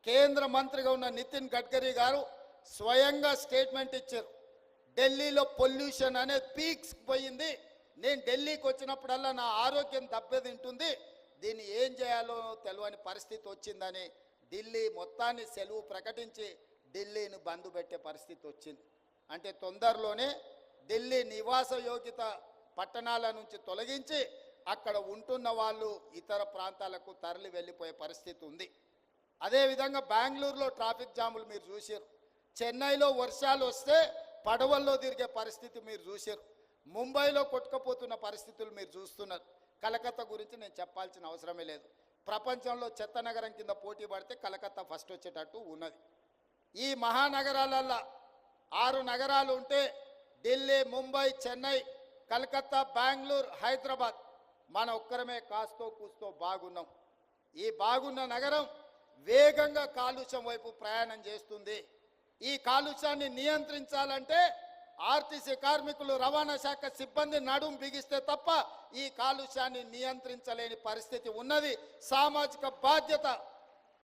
కేంద్ర మంత్రిగా ఉన్న నితిన్ గడ్కరీ గారు స్వయంగా స్టేట్మెంట్ ఇచ్చారు. ఢిల్లీలో పొల్యూషన్ అనేది పీక్స్ పోయింది, నేను ఢిల్లీకి వచ్చినప్పుడల్లా నా ఆరోగ్యం దెబ్బతింటుంది, దీన్ని ఏం చేయాలో తెలియని పరిస్థితి వచ్చిందని ఢిల్లీ మొత్తాన్ని సెలవు ప్రకటించి ఢిల్లీని బంద్ పెట్టే పరిస్థితి వచ్చింది. అంటే తొందరలోనే ఢిల్లీ నివాస యోగ్యత పట్టణాల నుంచి తొలగించి అక్కడ ఉంటున్న వాళ్ళు ఇతర ప్రాంతాలకు తరలి వెళ్ళిపోయే పరిస్థితి ఉంది. అదేవిధంగా బెంగళూరులో ట్రాఫిక్ జాములు మీరు చూసారు, చెన్నైలో వర్షాలు వస్తే పడవల్లో తిరిగే పరిస్థితి మీరు చూసారు, ముంబైలో కొట్టుకుపోతున్న పరిస్థితులు మీరు చూస్తున్నారు. కలకత్తా గురించి నేను చెప్పాల్సిన అవసరమే లేదు. ప్రపంచంలో చెత్త నగరం కింద పోటీ పడితే కలకత్తా ఫస్ట్ వచ్చేటట్టు ఉన్నది. ఈ మహానగరాలల్లో 6 నగరాలు ఉంటే ఢిల్లీ, ముంబై, చెన్నై, కలకత్తా, బెంగళూరు, హైదరాబాద్ మన ఒక్కరమే కాస్తో కూస్తో బాగున్నాం. ఈ బాగున్న నగరం వేగంగా కాలుష్యం వైపు ప్రయాణం చేస్తుంది. ఈ కాలుష్యాన్ని నియంత్రించాలంటే ఆర్టీసీ కార్మికులు, రవాణా శాఖ సిబ్బంది నడుం బిగిస్తే తప్ప ఈ కాలుష్యాన్ని నియంత్రించలేని పరిస్థితి ఉన్నది. సామాజిక బాధ్యత